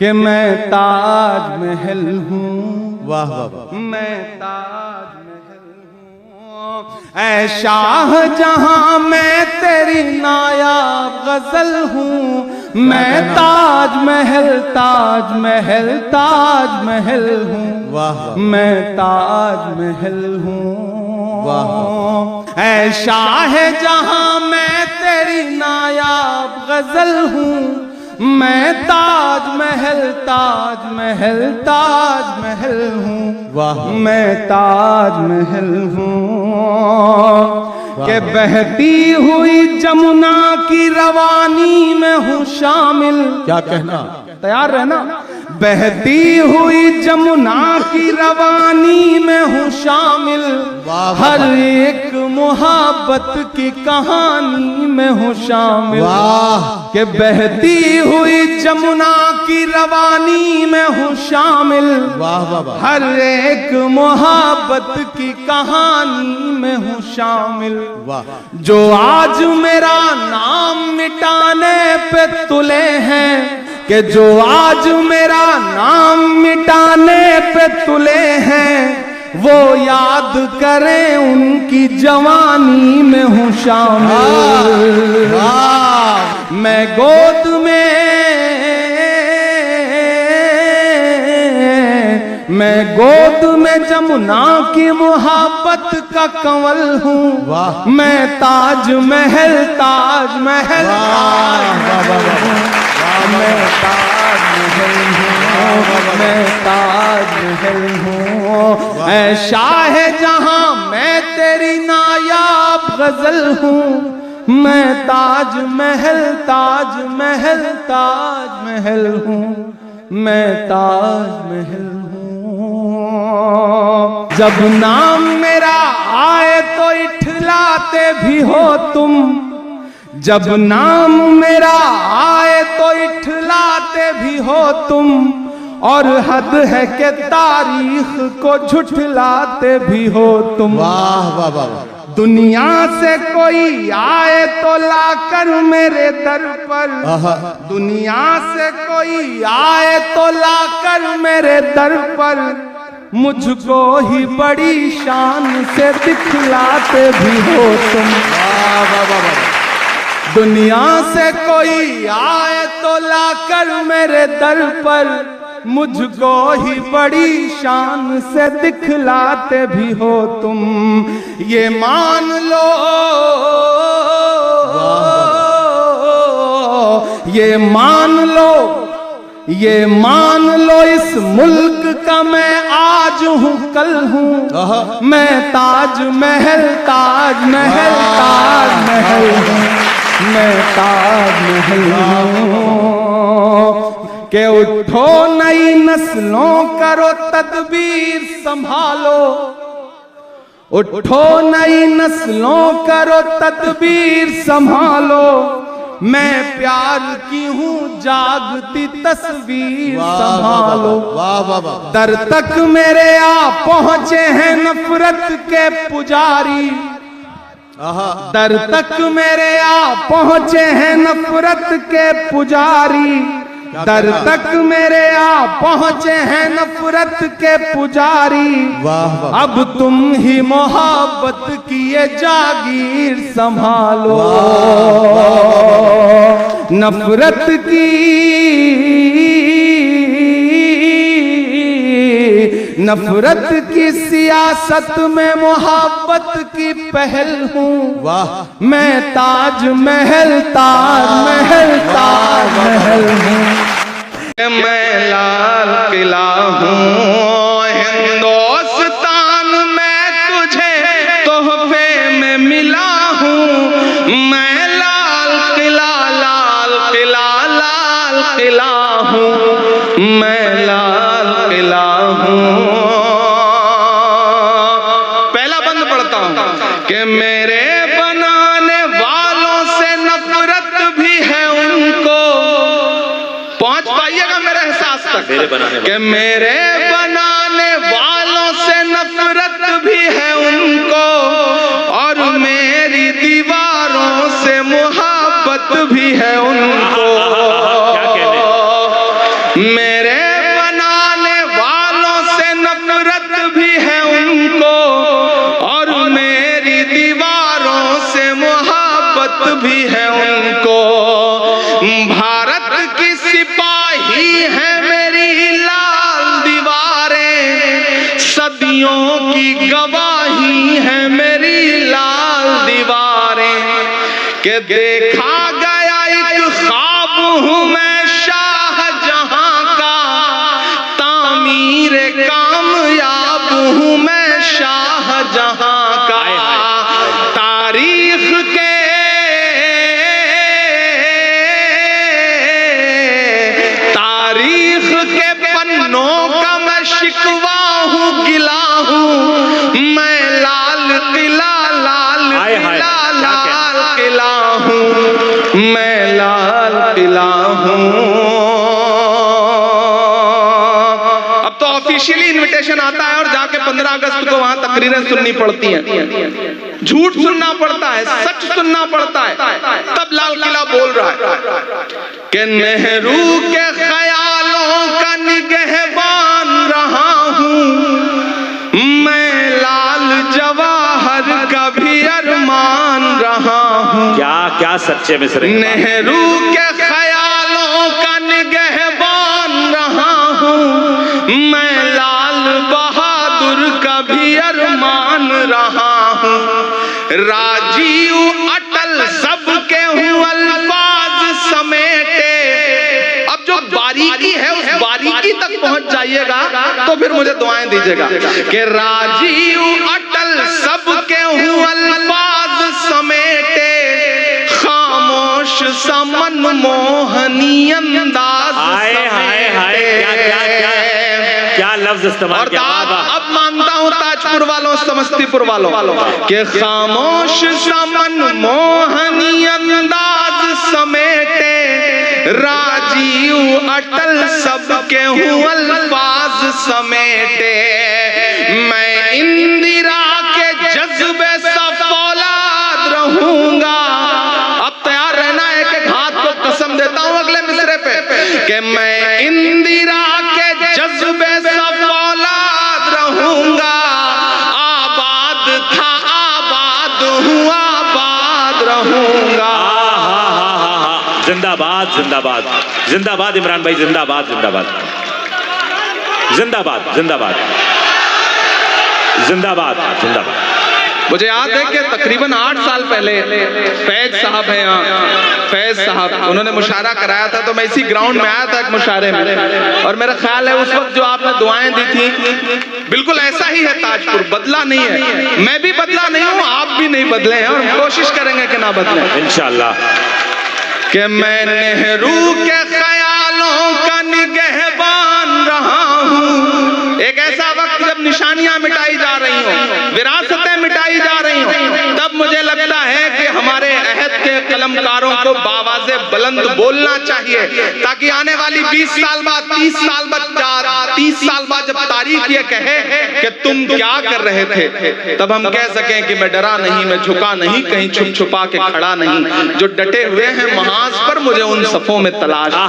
कि मैं ताजमहल हूँ। वाह वाह। मैं ताजमहल हूँ, ऐ शाह जहां मैं तेरी नायाब गजल हूँ। मैं ताजमहल ताजमहल ताजमहल हूँ। वाह मैं ताजमहल हूँ। वाह। ऐ शाह जहां मैं तेरी नायाब गजल हूँ। मैं ताजमहल ताजमहल ताजमहल हूँ। वाह। मैं ताजमहल हूँ कि बहती हुई जमुना की रवानी में हूँ शामिल। क्या कहना, तैयार रहना। बहती हुई जमुना की रवानी में हूँ शामिल। हर एक मोहब्बत की कहानी में हूँ शामिल। वाह। कि बहती हुई जमुना की रवानी में हूँ शामिल। वाह वाह। हर एक मोहब्बत की कहानी में हूँ शामिल। वाह। जो आज मेरा नाम मिटाने पे तुले हैं, कि जो आज मेरा नाम मिटाने पे तुले हैं, वो याद करें उनकी जवानी में हूँ शामिल। मैं गोद में जमुना की मोहब्बत का कंवल हूँ। मैं ताजमहल ताजमहल मैं ताजमहल हूँ। मैं ताजमहल हूँ, ऐ शाह जहां मैं तेरी नायाब गजल हूँ। मैं ताजमहल ताजमहल ताजमहल हूँ। मैं ताजमहल हूँ। जब नाम मेरा आए तो इठलाते भी हो तुम। जब नाम मेरा आए तो इठलाते भी हो तुम। और हद है कि तारीख को झुठलाते भी हो तुम। वाह वाह वाह। दुनिया से कोई आए तो लाकर मेरे दर पर। दुनिया से कोई आए तो लाकर मेरे दर पर। मुझको ही बड़ी शान से दिखलाते भी हो तुम। वाह वाह वाह। दुनिया से कोई आए तो लाकर मेरे दर पर। मुझको ही बड़ी शान से दिखलाते भी हो तुम। ये मान लो, ये मान लो, ये मान लो, इस मुल्क का मैं आज हूँ कल हूँ। मैं ताजमहल ताजमहल ताजमहल हूँ। मैं ताजमहल हूँ। के उठो नई नस्लों करो तदबीर संभालो। उठो नई नस्लों करो तदबीर संभालो। मैं प्यार की हूँ जागती तस्वीर संभालो। दर तक मेरे आ पहुँचे हैं नफरत के पुजारी। दर तक मेरे आ पहुँचे हैं नफरत के पुजारी। दर तक मेरे आ पहुँचे हैं नफरत के पुजारी। अब तुम ही मोहब्बत की ये जागीर संभालो। नफरत की नफरत की सियासत में मोहब्बत की पहल हूँ। वाह। मैं ताजमहल ताजमहल ताजमहल हूँ। मैं लाल किला हूँ हिंदुस्तान में तुझे तोहफे में मिला हूँ। मैं लाल किला लाल किला लाल किला हूँ। मैं लाल किला हूँ। पहला बंद पढ़ता हूँ कि मेरे बनाने वालों से नफरत भी है उनको। पहुंच पाइएगा मेरे एहसास तक कि मेरे बनाने वालों से नफरत भी है उनको। और मेरी दीवारों से मोहब्बत भी है उनको। गवाही है मेरी लाल दीवारें, सदियों की गवाही है मेरी लाल दीवारें, के देखा गया एक ख्वाब हूँ मैं शाहजहां का, तामीर कामयाब हूँ मैं शाहजहां का, तारीख के पन्नों का मैं शिकवा हूँ, गिला हूँ मैं, लाल किला लाल किला लाल किला हूँ मैं, लाल किला हूँ। अब तो ऑफिशियली इनविटेशन आता है और जाके 15 अगस्त को वहां तकरीरें सुननी पड़ती हैं, झूठ सुनना पड़ता है, सच सुनना पड़ता है, तब लाल किला बोल रहा है कि नेहरू के ख्यालों का निगहबान रहा हूं मैं, लाल जवाहर का भी अरमान रहा हूं। क्या क्या सच्चे मिसरे। नेहरू के ख्यालों का निगहबान रहा हूं मैं, लाल बहादुर का भी अरमान रहा हूं, राजीव अटल सबके हूं अल्फाज समेटे। अब जो बारीकी है उस बारीकी तक पहुंच जाइएगा तो फिर मुझे दुआएं दीजिएगा कि राजीव अटल सबके हूं अल्फाज समेटे, खामोश समन मोहनी अंदाज क्या लफ्ज इस्तेमाल किया। अब मानता हूं ताजपुर वालों समस्तीपुर वालों के खामोश समन मोहनी अंदाज समेटे, राजीव अटल सबके हूं अल्फाज समेटे, मैं इंदिरा के जज्बे सा फौलाद रहूंगा। अब तैयार रहना है कि हाथ को कसम देता हूं अगले मिसरे पे कि मैं इंदिरा के जज्बे सा फौलाद रहूंगा, आबाद था आबाद हूँ आबाद रहूंगा। जिंदाबाद जिंदाबाद जिंदाबाद इमरान भाई, जिंदाबाद जिंदाबाद जिंदाबाद जिंदाबाद जिंदाबाद जिंदाबाद। मुझे याद है कि तकरीबन 8 साल पहले फैज साहब हैं यहाँ, फैज साहब उन्होंने मुशायरा कराया था, तो मैं इसी ग्राउंड में आया था एक मुशायरे में, और मेरा ख्याल है उस वक्त जो आपने दुआएं दी थी बिल्कुल ऐसा ही है ताजपुर, बदला नहीं है, मैं भी बदला नहीं हूँ, आप भी नहीं बदले हैं और कोशिश करेंगे कि ना बदले इंशाअल्लाह। कि मैं नेहरू के ख्यालों का निगहबान रहा हूँ, एक ऐसा वक्त जब निशानियां मिटाई जा रही हों, विरासतें मिटाई जा रही हों, तब मुझे लगता है कि हमारे अहद के कलमकारों को बावाज़े बुलंद बोलना चाहिए, ताकि आने वाली 20 साल बाद 30 साल बाद 30 साल बाद जब तारीख ये कहे कि तुम क्या कर रहे थे, तब हम कह सकें कि मैं डरा नहीं, मैं झुका नहीं, कहीं छुप छुपा के खड़ा नहीं, जो डटे हुए हैं महाज पर मुझे उन सफों में तलाश है।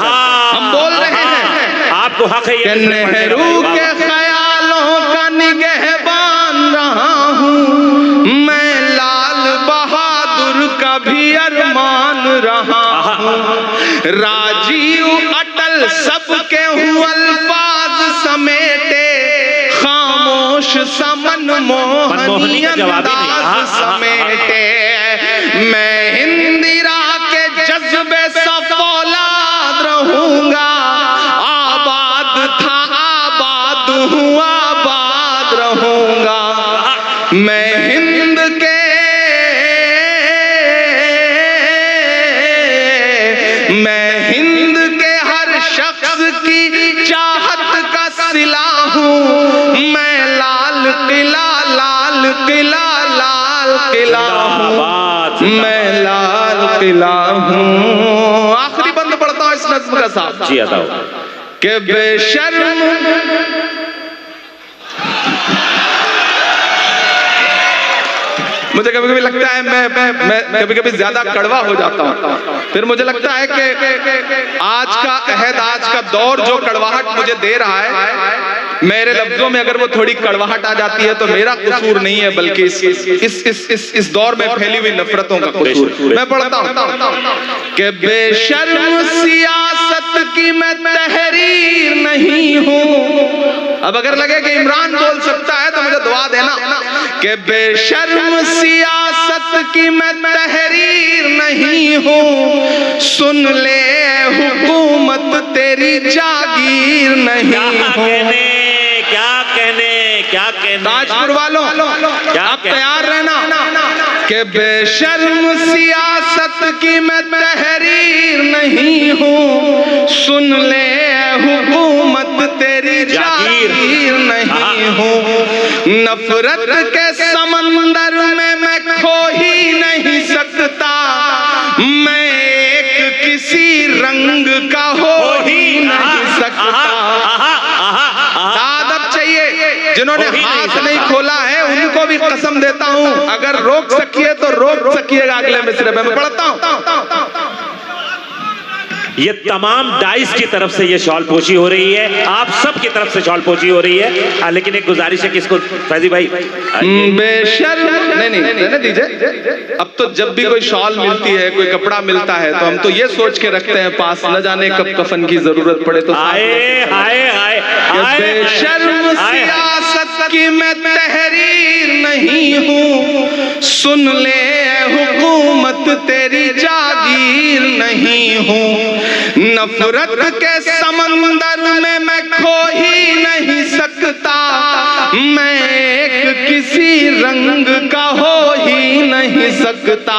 हम बोल रहे हैं आपको हक है कि नेहरू के ख्यालों का निगहबान रहा हूँ मैं, लाल बहादुर का भी अरमान रहा हूँ, राजीव अटल सबके हूँ अल्फाज समेटे, खामोश समन मोहनी अंदाज समेटे, मैं इंदिरा के जज्बे सा फौलाद रहूंगा, आबाद था आबाद हूँ आबाद रहूंगा, मैं हिंद के हर शख्स की चाहत का सिला हूँ मैं, लाल किला लाल किला लाल किला हूँ मैं, लाल किला हूँ। आखिरी बंद पढ़ता हूँ इस नज़्म का साथ जी बताओ कि बेशर्म मुझे कभी कभी लगता है मैं कभी कभी ज्यादा कड़वा हो जाता हूँ, फिर मुझे लगता है कि आज का अहद, आज का दौर जो कड़वाहट मुझे दे रहा है मेरे लफ्जों में अगर वो थोड़ी कड़वाहट आ जाती है तो मेरा कसूर नहीं है, बल्कि इस दौर में फैली हुई नफरतों का कसूर। मैं पढ़ता हूँ कि बेशर्म सियासत की मैं तहरीर नहीं हूँ। अब अगर लगे कि इमरान बोल सकता है तो मुझे दुआ देना कि बेशर्म सियासत की मैं तहरीर नहीं हूँ, सुन ले हुकूमत तेरी जागीर नहीं हूँ। क्या कहने ताजपुर वालों आप तैयार रहना कि बेशर्म सियासत की मैं तहरीर नहीं हूँ, सुन ले हुकूमत तेरी जागीर नहीं हूँ। नफरत के समंदर में मैं खो ही नहीं सकता, मैं एक किसी रंग का हो ही नहीं सकता। आदब चाहिए, जिन्होंने हाथ नहीं खोला है उनको भी कसम देता हूं, अगर रोक सकिए तो रोक सकिएगा अगले मिसरे में। मैं पढ़ता हूं, ये तमाम डाइस की तरफ से ये शॉल पोशी हो रही है, आप सब की तरफ से शॉल पोशी हो रही है। लेकिन एक गुजारिश है कि इसको फैजी भाई बेशर्म नहीं रहने दीजिए। अब तो जब भी कोई शॉल मिलती है, कोई कपड़ा मिलता है, तो हम तो ये सोच के रखते हैं पास, न जाने कब कफन की जरूरत पड़े तो बेशर्म सियासत की मैं तहरीर नहीं हूँ, सुन ले हुकूमत तेरी जागीर नहीं हूँ। नफरत के समंदर में मैं खो ही नहीं सकता, मैं एक किसी रंग का हो ही नहीं सकता।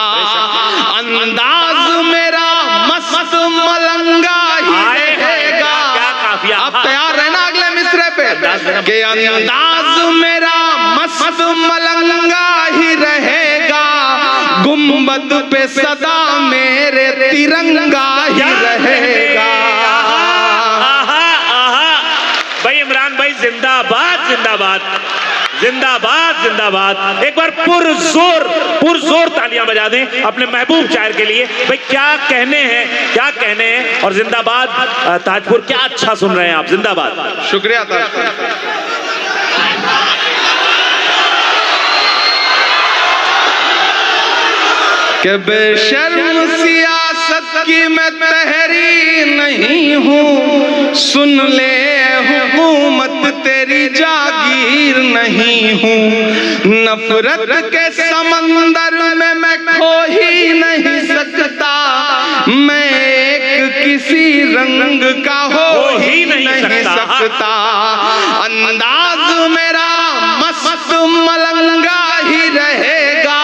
अंदाज मेरा मस्त मलंगा ही रहेगा। आप तैयार रहना अगले मिसरे पे कि अंदाज मेरा मस्त मलंगा ही रहेगा, गुंबद पे सदा मेरे तिरंगा ही रहेगा। भाई इमरान भाई जिंदाबाद जिंदाबाद जिंदाबाद जिंदाबाद। एक बार पुरजोर तालियां बजा दें अपने महबूब शायर के लिए। भाई क्या कहने हैं और जिंदाबाद ताजपुर, क्या अच्छा सुन रहे हैं आप, जिंदाबाद। शुक्रिया ताजपुर। कि बेशर्म सियासत की मैं तहरीर नहीं हूँ, सुन ले हुकूमत तेरी जागीर नहीं हूँ। नफरत के समंदर में मैं खो ही नहीं सकता, मैं एक किसी रंग का हो ही नहीं सकता। अंदाज मेरा मस्त मलंगा ही रहेगा,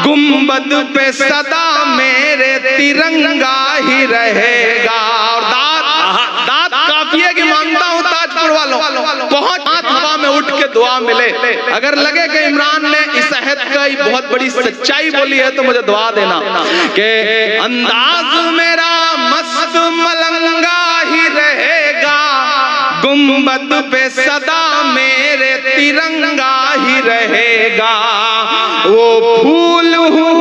गुंबद पे सदा मेरे तिरंगा ही रहेगा। और दाद काफिये की मानता हूं ताजपुर वालों, बहुत हवा में उठ के दुआ मिले। अगर लगे कि इमरान ने इस अहद का बहुत बड़ी सच्चाई बोली है तो मुझे दुआ देना कि अंदाज मेरा मस्त मलंगा ही रहेगा, गुंबद पे सदा मेरे तिरंगा ही रहेगा। वो फूल हूँ